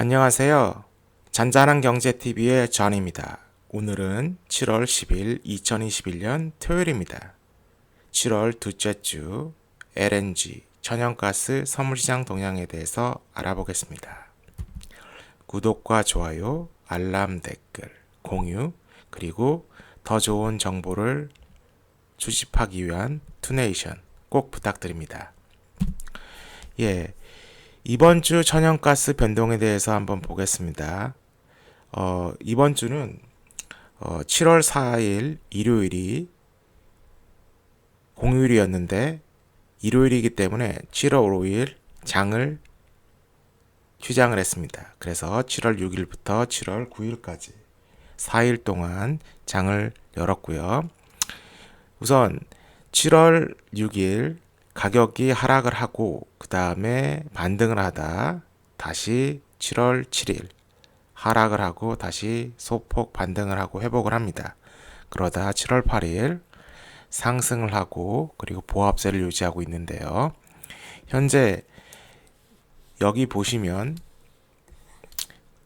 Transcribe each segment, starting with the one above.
안녕하세요. 잔잔한 경제TV의 존입니다. 오늘은 7월 10일 2021년 토요일입니다. 7월 둘째 주 LNG, 천연가스 선물시장 동향에 대해서 알아보겠습니다. 구독과 좋아요, 알람 댓글, 공유, 그리고 더 좋은 정보를 수집하기 위한 투네이션 꼭 부탁드립니다. 이번 주 천연가스 변동에 대해서 한번 보겠습니다. 이번 주는 7월 4일 일요일이 공휴일이었는데 일요일이기 때문에 7월 5일 장을 휴장을 했습니다. 그래서 7월 6일부터 7월 9일까지 4일 동안 장을 열었고요. 우선 7월 6일 가격이 하락을 하고 그 다음에 반등을 하다 다시 7월 7일 하락을 하고 다시 소폭 반등을 하고 회복을 합니다. 그러다 7월 8일 상승을 하고 그리고 보합세를 유지하고 있는데요. 현재 여기 보시면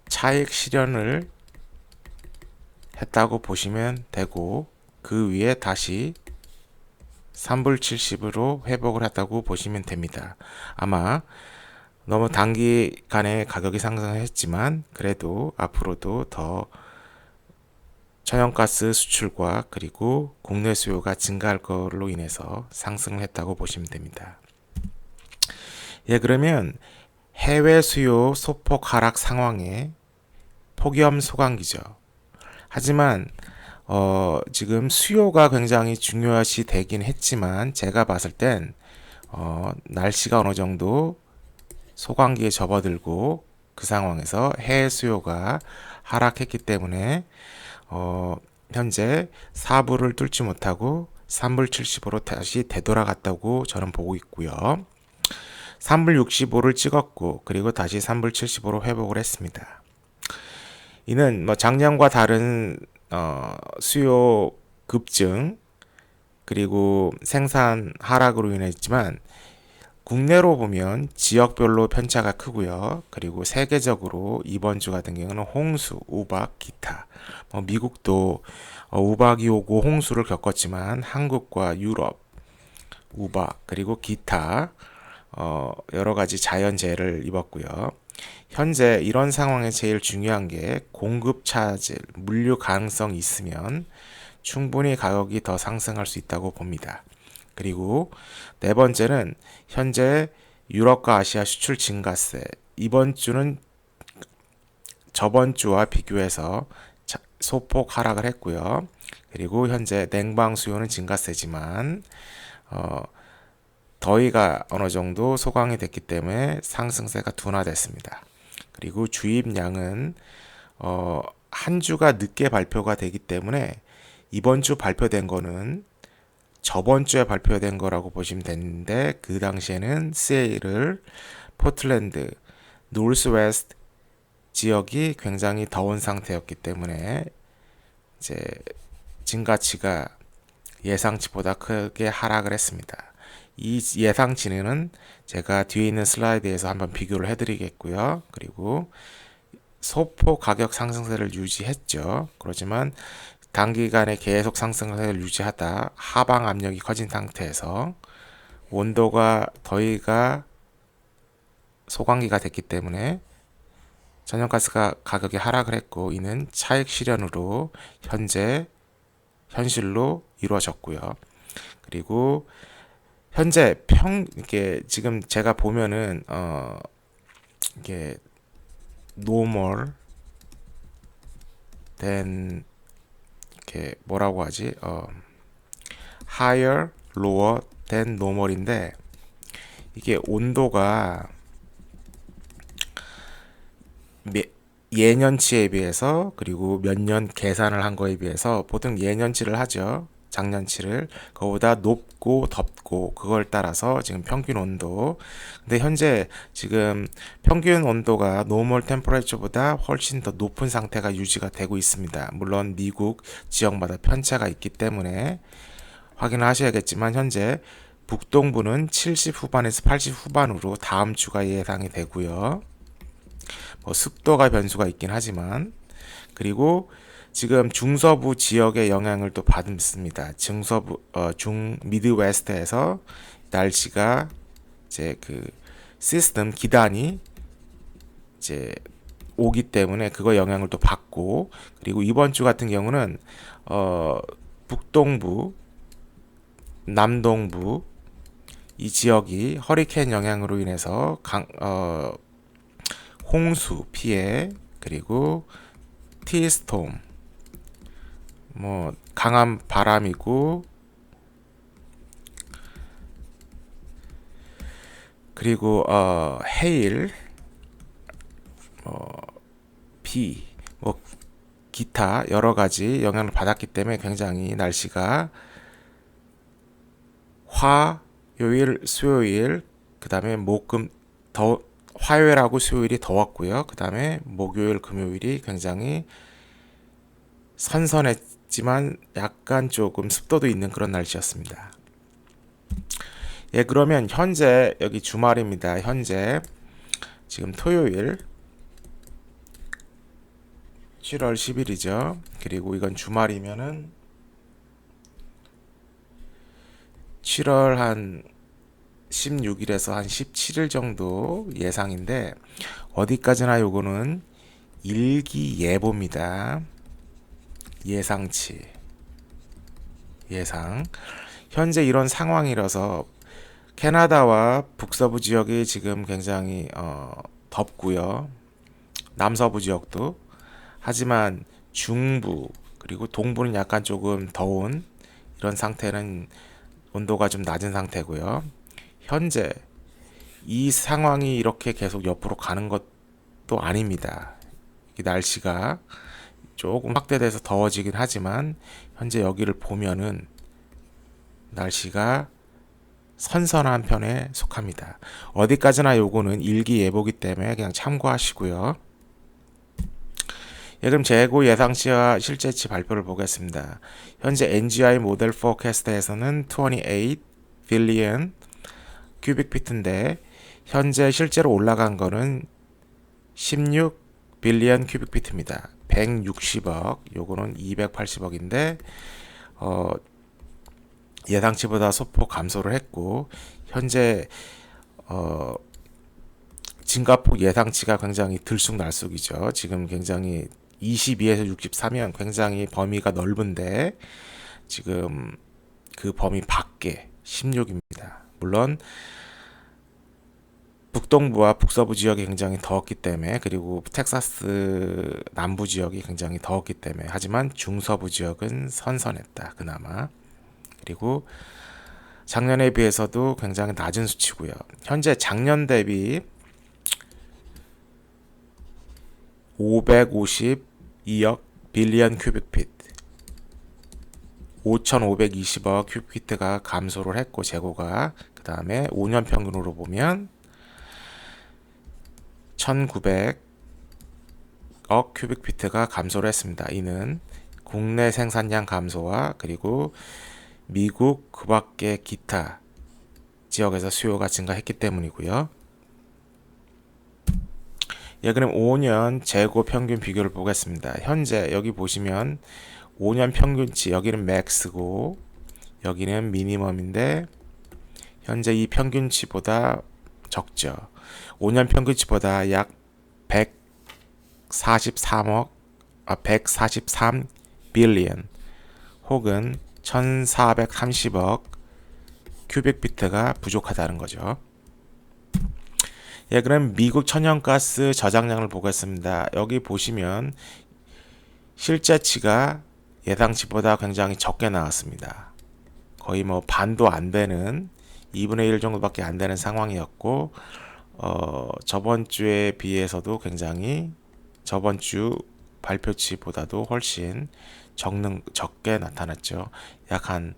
차익 실현을 했다고 보시면 되고 그 위에 다시 3불 70으로 회복을 했다고 보시면 됩니다. 아마 너무 단기간에 가격이 상승했지만 그래도 앞으로도 더 천연가스 수출과 그리고 국내 수요가 증가할 걸로 인해서 상승을 했다고 보시면 됩니다. 그러면 해외 수요 소폭 하락 상황에 폭염 소강기죠. 하지만 지금 수요가 굉장히 중요시 되긴 했지만 제가 봤을 땐 날씨가 어느 정도 소강기에 접어들고 그 상황에서 해외 수요가 하락했기 때문에 현재 4불을 뚫지 못하고 3불 70으로 다시 되돌아갔다고 저는 보고 있고요. 3불 65를 찍었고 그리고 다시 3불 70으로 회복을 했습니다. 이는 작년과 다른 수요 급증 그리고 생산 하락으로 인했지만 국내로 보면 지역별로 편차가 크고요. 그리고 세계적으로 이번 주 같은 경우는 홍수, 우박, 기타 미국도 우박이 오고 홍수를 겪었지만 한국과 유럽, 우박 그리고 기타 여러 가지 자연재해를 입었고요. 현재 이런 상황에 제일 중요한 게 공급 차질, 물류 가능성이 있으면 충분히 가격이 더 상승할 수 있다고 봅니다. 그리고 네 번째는 현재 유럽과 아시아 수출 증가세. 이번 주는 저번 주와 비교해서 소폭 하락을 했고요. 그리고 현재 냉방 수요는 증가세지만 더위가 어느 정도 소강이 됐기 때문에 상승세가 둔화됐습니다. 그리고 주입량은 한 주가 늦게 발표가 되기 때문에 이번 주 발표된 거는 저번 주에 발표된 거라고 보시면 되는데 그 당시에는 세일을 포틀랜드, 노스웨스트 지역이 굉장히 더운 상태였기 때문에 이제 증가치가 예상치보다 크게 하락을 했습니다. 이 예상치는 제가 뒤에 있는 슬라이드에서 한번 비교를 해드리겠고요. 그리고 소폭 가격 상승세를 유지했죠. 그렇지만 단기간에 계속 상승세를 유지하다 하방 압력이 커진 상태에서 온도가 더위가 소강기가 됐기 때문에 천연가스가 가격이 하락을 했고 이는 차익 실현으로 현실로 이루어졌고요. 그리고 현재 이게 지금 제가 보면은 이게 normal than 이렇게 뭐라고 하지? higher, lower than normal인데 이게 온도가 예년치에 비해서 그리고 몇 년 계산을 한 거에 비해서 보통 예년치를 하죠. 작년치를 그거보다 높고 덥고 그걸 따라서 지금 평균 온도 근데 현재 지금 평균 온도가 노멀 템퍼레처보다 훨씬 더 높은 상태가 유지가 되고 있습니다. 물론 미국 지역마다 편차가 있기 때문에 확인하셔야겠지만 현재 북동부는 70 후반에서 80 후반으로 다음 주가 예상이 되고요. 뭐 습도가 변수가 있긴 하지만, 그리고 지금 중서부 지역의 영향을 또 받습니다. 중 미드웨스트에서 날씨가 이제 그 시스템 기단이 이제 오기 때문에 그거 영향을 또 받고, 그리고 이번 주 같은 경우는 북동부, 남동부 이 지역이 허리케인 영향으로 인해서 홍수 피해, 그리고 티스톰, 뭐 강한 바람이고, 그리고 헤일, 비, 뭐 기타 여러 가지 영향을 받았기 때문에 굉장히 날씨가 화요일, 수요일, 그 다음에 화요일하고 수요일이 더웠고요. 그 다음에 목요일, 금요일이 굉장히 선선했지만 약간 조금 습도도 있는 그런 날씨였습니다. 예, 그러면 현재 여기 주말입니다. 현재 지금 토요일 7월 10일이죠. 그리고 이건 주말이면은 7월 한 16일에서 한 17일 정도 예상인데, 어디까지나 요거는 일기예보입니다. 예상치. 예상. 현재 이런 상황이라서 캐나다와 북서부 지역이 지금 굉장히 덥고요. 남서부 지역도. 하지만 중부 그리고 동부는 약간 조금 더운 이런 상태는 온도가 좀 낮은 상태고요. 현재 이 상황이 이렇게 계속 옆으로 가는 것도 아닙니다. 이 날씨가 조금 확대돼서 더워지긴 하지만 현재 여기를 보면은 날씨가 선선한 편에 속합니다. 어디까지나 요거는 일기예보기 때문에 그냥 참고하시고요. 예, 그럼 재고 예상치와 실제치 발표를 보겠습니다. 현재 NGI 모델 포캐스트에서는 28 빌리언 큐빅피트인데, 현재 실제로 올라간 거는 16 빌리언 큐빅피트입니다. 160억, 요거는 280억인데 예상치보다 소폭 감소를 했고, 현재 증가폭 예상치가 굉장히 들쑥날쑥이죠. 지금 굉장히 22에서 63면 굉장히 범위가 넓은데 지금 그 범위 밖에 16입니다. 물론 북동부와 북서부 지역이 굉장히 더웠기 때문에, 그리고 텍사스 남부 지역이 굉장히 더웠기 때문에, 하지만 중서부 지역은 선선했다 그나마. 그리고 작년에 비해서도 굉장히 낮은 수치고요. 현재 작년 대비 552억 빌리언 큐빅피트, 5,520억 큐빅피트가 감소를 했고, 재고가. 그 다음에 5년 평균으로 보면 1,900억 큐빅피트가 감소를 했습니다. 이는 국내 생산량 감소와 그리고 미국 그 밖의 기타 지역에서 수요가 증가했기 때문이고요. 예, 그럼 5년 재고 평균 비교를 보겠습니다. 현재 여기 보시면 5년 평균치, 여기는 맥스고 여기는 미니멈인데 현재 이 평균치보다 적죠. 5년 평균치보다 약 143 빌리언 혹은 1430억 큐빅피트가 부족하다는 거죠. 예, 그럼 미국 천연가스 저장량을 보겠습니다. 여기 보시면 실제치가 예상치보다 굉장히 적게 나왔습니다. 거의 뭐 반도 안 되는 2분의 1 정도밖에 안 되는 상황이었고, 저번 주에 비해서도 굉장히 저번 주 발표치보다도 훨씬 적게 나타났죠. 약 한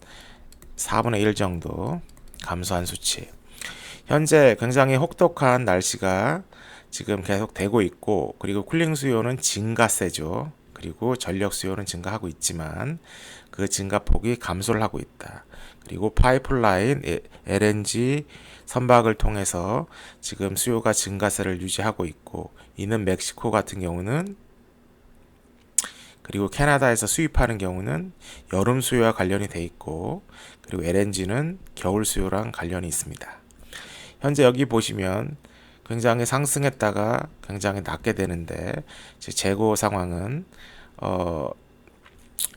4분의 1 정도 감소한 수치. 현재 굉장히 혹독한 날씨가 지금 계속 되고 있고, 그리고 쿨링 수요는 증가세죠. 그리고 전력 수요는 증가하고 있지만 그 증가폭이 감소를 하고 있다. 그리고 파이프라인 LNG 선박을 통해서 지금 수요가 증가세를 유지하고 있고, 있는 멕시코 같은 경우는, 그리고 캐나다에서 수입하는 경우는 여름 수요와 관련이 돼 있고, 그리고 LNG는 겨울 수요랑 관련이 있습니다. 현재 여기 보시면 굉장히 상승했다가 굉장히 낮게 되는데, 재고 상황은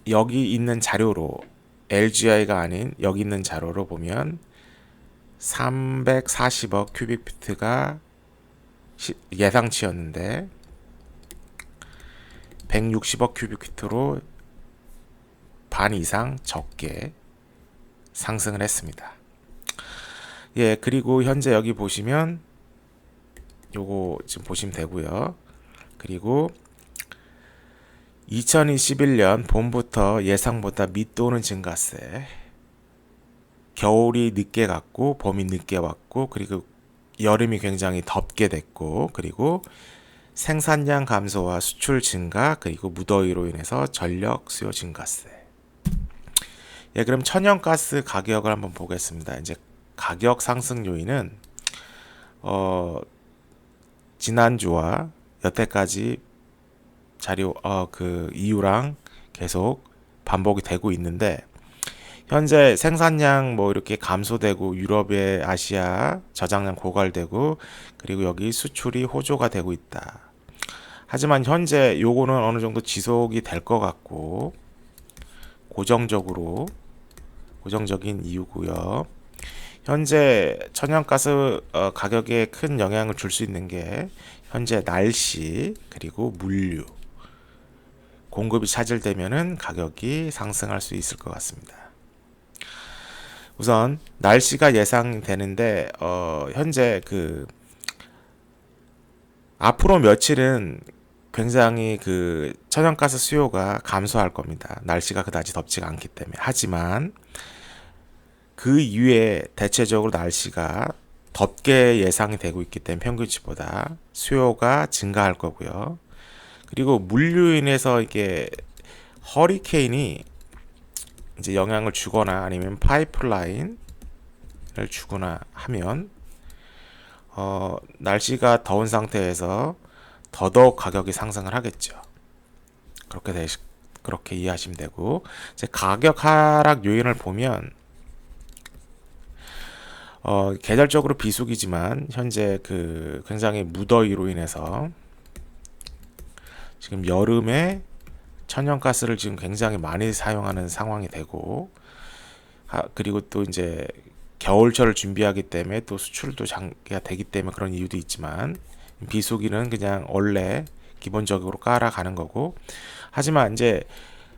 여기 있는 자료로, LGI가 아닌 여기 있는 자료로 보면 340억 큐빅피트가 예상치였는데 160억 큐빅피트로 반 이상 적게 상승을 했습니다. 예, 그리고 현재 여기 보시면 요거 지금 보시면 되고요. 그리고 2021년 봄부터 예상보다 밑도는 증가세, 겨울이 늦게 갔고 봄이 늦게 왔고, 그리고 여름이 굉장히 덥게 됐고, 그리고 생산량 감소와 수출 증가, 그리고 무더위로 인해서 전력 수요 증가세. 예, 그럼 천연가스 가격을 한번 보겠습니다. 이제 가격 상승 요인은 지난주와 여태까지 자료 그 이유랑 계속 반복이 되고 있는데, 현재 생산량 뭐 이렇게 감소되고 유럽의 아시아 저장량 고갈되고, 그리고 여기 수출이 호조가 되고 있다. 하지만 현재 요거는 어느 정도 지속이 될 것 같고, 고정적인 이유고요. 현재 천연가스 가격에 큰 영향을 줄 수 있는 게 현재 날씨 그리고 물류 공급이 차질되면은 가격이 상승할 수 있을 것 같습니다. 우선 날씨가 예상되는데 현재 그 앞으로 며칠은 굉장히 그 천연가스 수요가 감소할 겁니다. 날씨가 그다지 덥지가 않기 때문에. 하지만 그 이후에 대체적으로 날씨가 덥게 예상이 되고 있기 때문에 평균치보다 수요가 증가할 거고요. 그리고 물류로 인해서 이게 허리케인이 이제 영향을 주거나 아니면 파이프라인을 주거나 하면 날씨가 더운 상태에서 더더욱 가격이 상승을 하겠죠. 그렇게 이해하시면 되고, 이제 가격 하락 요인을 보면 계절적으로 비수기지만 현재 그 굉장히 무더위로 인해서 지금 여름에 천연가스를 지금 굉장히 많이 사용하는 상황이 되고, 그리고 또 이제 겨울철을 준비하기 때문에 또 수출도 장기가 되기 때문에 그런 이유도 있지만, 비수기는 그냥 원래 기본적으로 깔아가는 거고, 하지만 이제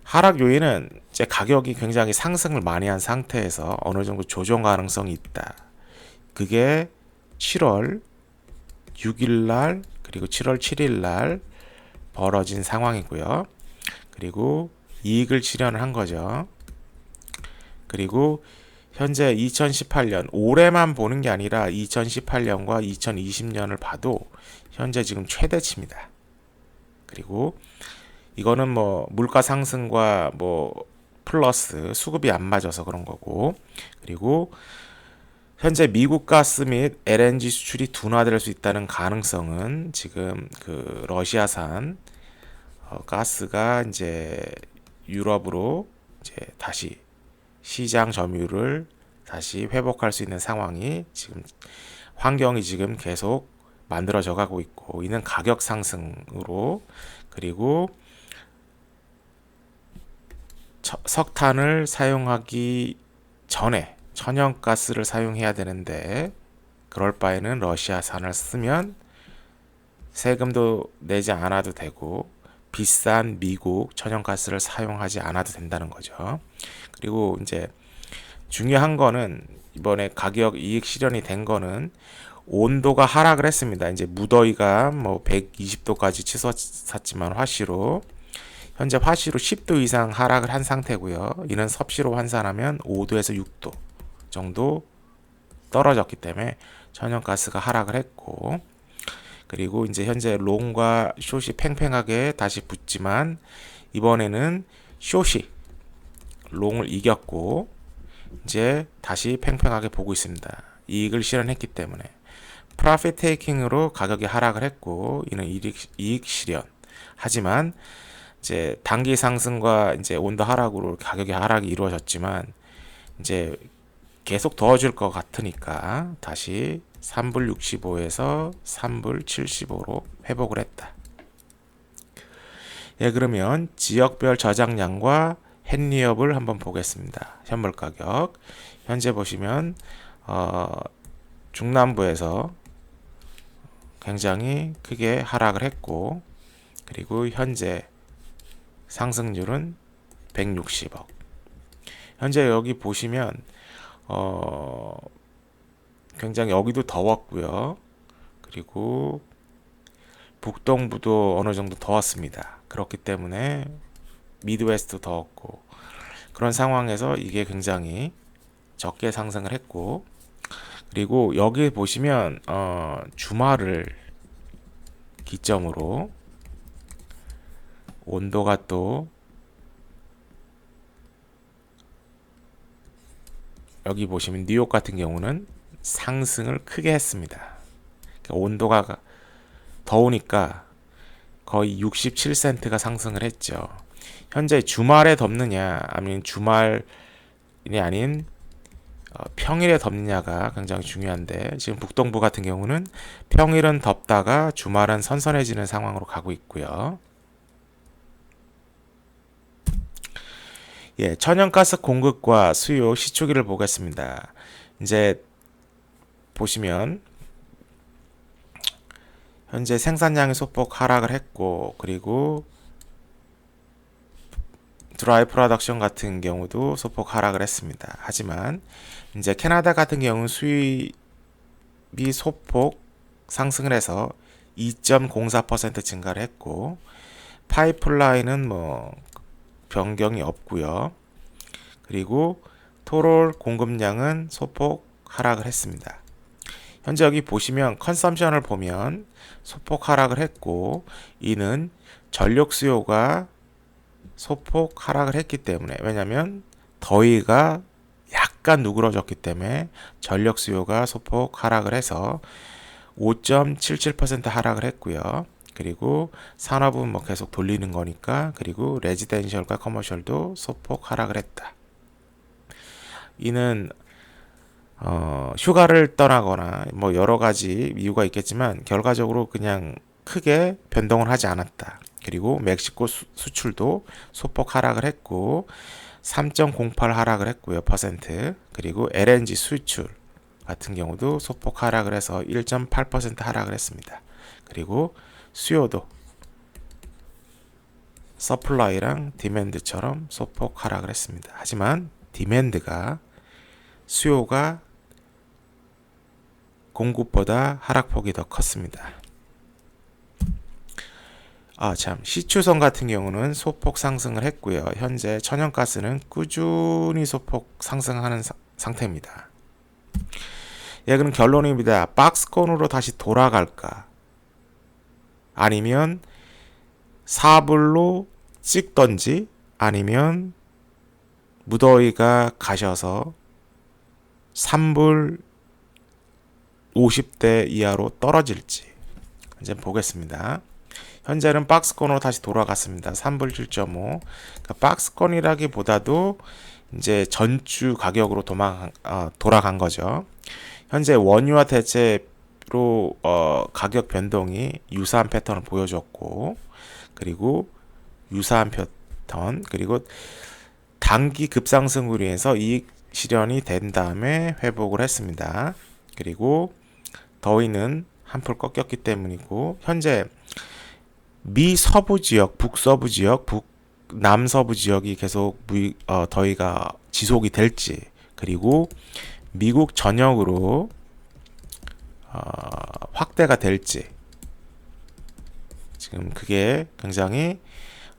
하락 요인은 이제 가격이 굉장히 상승을 많이 한 상태에서 어느 정도 조정 가능성이 있다. 그게 7월 6일 날 그리고 7월 7일 날 벌어진 상황이고요. 그리고 이익을 실현한 거죠. 그리고 현재 2018년 올해만 보는 게 아니라 2018년과 2020년을 봐도 현재 지금 최대치입니다. 그리고 이거는 뭐 물가 상승과 뭐 플러스 수급이 안 맞아서 그런 거고, 그리고 현재 미국 가스 및 LNG 수출이 둔화될 수 있다는 가능성은 지금 그 러시아산 가스가 이제 유럽으로 이제 다시 시장 점유율을 다시 회복할 수 있는 상황이 지금 환경이 지금 계속 만들어져 가고 있고, 이는 가격 상승으로, 그리고 석탄을 사용하기 전에 천연가스를 사용해야 되는데, 그럴 바에는 러시아산을 쓰면 세금도 내지 않아도 되고 비싼 미국 천연가스를 사용하지 않아도 된다는 거죠. 그리고 이제 중요한 거는 이번에 가격 이익 실현이 된 거는 온도가 하락을 했습니다. 이제 무더위가 뭐 120도까지 치솟았지만 화씨로 현재 화씨로 10도 이상 하락을 한 상태고요. 이는 섭씨로 환산하면 5도에서 6도 정도 떨어졌기 때문에 천연가스가 하락을 했고, 그리고 이제 현재 롱과 숏이 팽팽하게 다시 붙지만 이번에는 숏이 롱을 이겼고 이제 다시 팽팽하게 보고 있습니다. 이익을 실현했기 때문에 프로핏 테이킹으로 가격이 하락을 했고 이는 이익 실현. 하지만 이제 단기 상승과 이제 온도 하락으로 가격의 하락이 이루어졌지만 이제 계속 더워질 것 같으니까 다시 3불 65에서 3불 75로 회복을 했다. 예, 그러면 지역별 저장량과 헨리업을 한번 보겠습니다. 현물 가격. 현재 보시면 중남부에서 굉장히 크게 하락을 했고 그리고 현재 상승률은 160억. 현재 여기 보시면 굉장히 여기도 더웠고요. 그리고 북동부도 어느 정도 더웠습니다. 그렇기 때문에 미드웨스트 더웠고 그런 상황에서 이게 굉장히 적게 상승을 했고 그리고 여기 보시면 주말을 기점으로 온도가 또 여기 보시면 뉴욕 같은 경우는 상승을 크게 했습니다. 그러니까 온도가 더우니까 거의 67센트가 상승을 했죠. 현재 주말에 덥느냐 아니면 주말이 아닌 평일에 덥느냐가 굉장히 중요한데 지금 북동부 같은 경우는 평일은 덥다가 주말은 선선해지는 상황으로 가고 있고요. 예, 천연가스 공급과 수요 시초기를 보겠습니다. 이제 보시면 현재 생산량이 소폭 하락을 했고 그리고 드라이 프로덕션 같은 경우도 소폭 하락을 했습니다. 하지만 이제 캐나다 같은 경우는 수입이 소폭 상승을 해서 2.04% 증가를 했고 파이프라인은 뭐 변경이 없고요. 그리고 토롤 공급량은 소폭 하락을 했습니다. 현재 여기 보시면 컨섬션을 보면 소폭 하락을 했고 이는 전력 수요가 소폭 하락을 했기 때문에 왜냐하면 더위가 약간 누그러졌기 때문에 전력 수요가 소폭 하락을 해서 5.77% 하락을 했고요. 그리고 산업은 뭐 계속 돌리는 거니까 그리고 레지덴셜과 커머셜도 소폭 하락을 했다. 이는 휴가를 떠나거나 뭐 여러 가지 이유가 있겠지만 결과적으로 그냥 크게 변동을 하지 않았다. 그리고 멕시코 수출도 소폭 하락을 했고 3.08 하락을 했고요. 퍼센트. 그리고 LNG 수출 같은 경우도 소폭 하락을 해서 1.8% 하락을 했습니다. 그리고 수요도 서플라이랑 디맨드처럼 소폭 하락을 했습니다. 하지만 디맨드가 수요가 공급보다 하락폭이 더 컸습니다. 시추선 같은 경우는 소폭 상승을 했고요. 현재 천연가스는 꾸준히 소폭 상승하는 상태입니다. 예, 그럼 결론입니다. 박스권으로 다시 돌아갈까? 아니면 4불로 찍던지 아니면 무더위가 가셔서 3불 50대 이하로 떨어질지 이제 보겠습니다. 현재는 박스권으로 다시 돌아갔습니다. 3불 7.5. 그러니까 박스권이라기보다도 이제 전주 가격으로 돌아간 거죠. 현재 원유와 대체로 가격 변동이 유사한 패턴을 보여줬고, 그리고 유사한 패턴, 그리고 단기 급상승으로 인해서 이익 실현이 된 다음에 회복을 했습니다. 그리고 더위는 한풀 꺾였기 때문이고 현재 미 서부 지역, 북서부 지역, 북남서부 지역이 계속 더위가 지속이 될지 그리고 미국 전역으로 확대가 될지 지금 그게 굉장히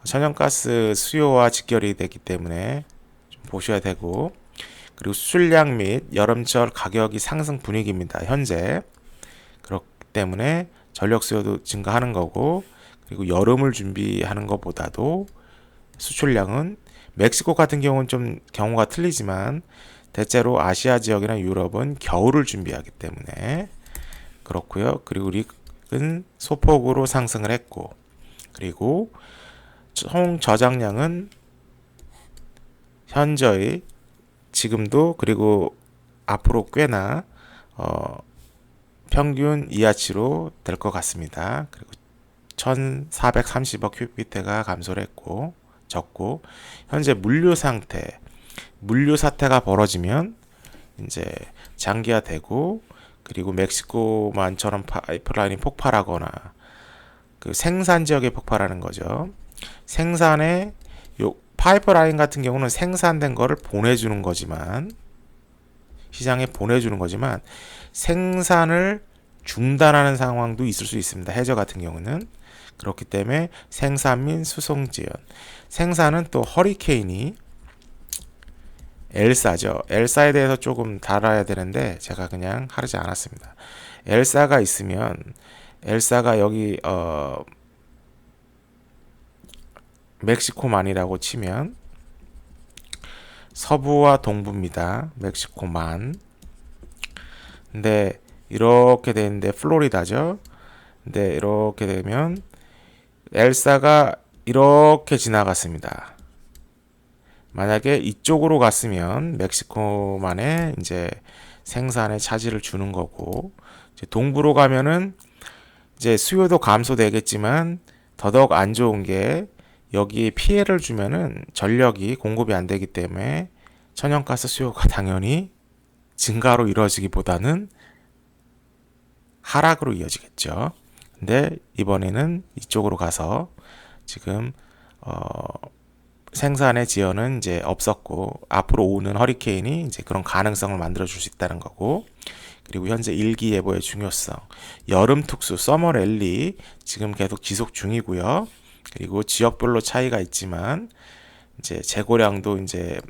천연가스 수요와 직결이 되기 때문에 좀 보셔야 되고 그리고 수출량 및 여름철 가격이 상승 분위기입니다. 현재 그렇기 때문에 전력 수요도 증가하는 거고 그리고 여름을 준비하는 것보다도 수출량은 멕시코 같은 경우는 좀 경우가 틀리지만 대체로 아시아 지역이나 유럽은 겨울을 준비하기 때문에 그렇고요. 그리고 릭은 소폭으로 상승을 했고, 그리고 총 저장량은 현저히 지금도 그리고 앞으로 꽤나 평균 이하치로 될 것 같습니다. 그리고 1430억 큐비트가 감소를 했고 적고, 현재 물류 사태가 벌어지면 이제 장기화되고, 그리고 멕시코만처럼 파이프라인이 폭발하거나 그 생산 지역에 폭발하는 거죠. 생산에 요 파이프라인 같은 경우는 생산된 거를 보내주는 거지만, 시장에 보내주는 거지만 생산을 중단하는 상황도 있을 수 있습니다. 해저 같은 경우는. 그렇기 때문에 생산 및 수송 지연. 생산은 또 허리케인이 엘사죠. 엘사에 대해서 조금 다뤄야 되는데 제가 그냥 하지 않았습니다. 엘사가 있으면, 엘사가 여기 멕시코만이라고 치면 서부와 동부입니다. 멕시코만. 근데 이렇게 되는데 플로리다죠. 근데 이렇게 되면 엘사가 이렇게 지나갔습니다. 만약에 이쪽으로 갔으면 멕시코만에 이제 생산에 차질을 주는 거고, 이제 동부로 가면은 이제 수요도 감소되겠지만 더더욱 안 좋은 게, 여기에 피해를 주면은 전력이 공급이 안 되기 때문에 천연가스 수요가 당연히 증가로 이루어지기보다는 하락으로 이어지겠죠. 근데 이번에는 이쪽으로 가서 지금 생산의 지연은 이제 없었고, 앞으로 오는 허리케인이 이제 그런 가능성을 만들어 줄 수 있다는 거고, 그리고 현재 일기예보의 중요성, 여름 특수 서머 랠리 지금 계속 지속 중이고요. 그리고 지역별로 차이가 있지만 이제 재고량도 이제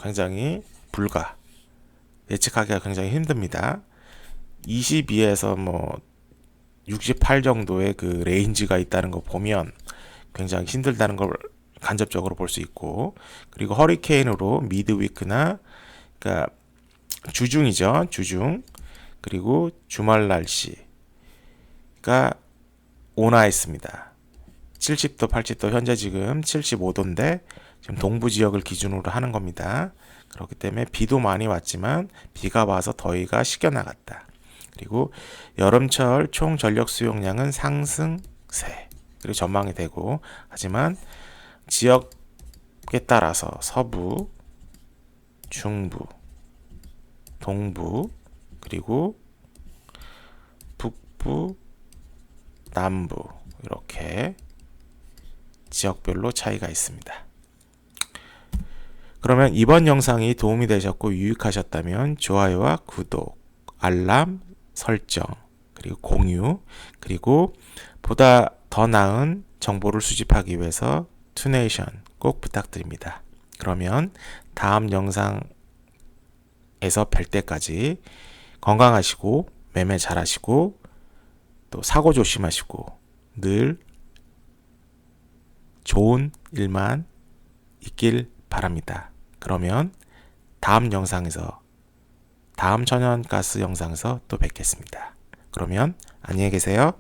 굉장히 예측하기가 굉장히 힘듭니다. 22에서 뭐 68 정도의 그 레인지가 있다는 거 보면 굉장히 힘들다는 걸 간접적으로 볼 수 있고, 그리고 허리케인으로 미드위크나, 그러니까 주중이죠, 주중. 그리고 주말 날씨가 온화했습니다. 70도, 80도, 현재 지금 75도인데 지금 동부 지역을 기준으로 하는 겁니다. 그렇기 때문에 비도 많이 왔지만 비가 와서 더위가 식혀나갔다. 그리고 여름철 총 전력 수용량은 상승세, 그리고 전망이 되고, 하지만 지역에 따라서 서부, 중부, 동부, 그리고 북부, 남부, 이렇게 지역별로 차이가 있습니다. 그러면 이번 영상이 도움이 되셨고 유익하셨다면 좋아요와 구독, 알람 설정, 그리고 공유, 그리고 보다 더 나은 정보를 수집하기 위해서 투네이션 꼭 부탁드립니다. 그러면 다음 영상에서 뵐 때까지 건강하시고 매매 잘하시고 또 사고 조심하시고 늘 좋은 일만 있길 바랍니다. 그러면 다음 영상에서, 다음 천연가스 영상에서 또 뵙겠습니다. 그러면 안녕히 계세요.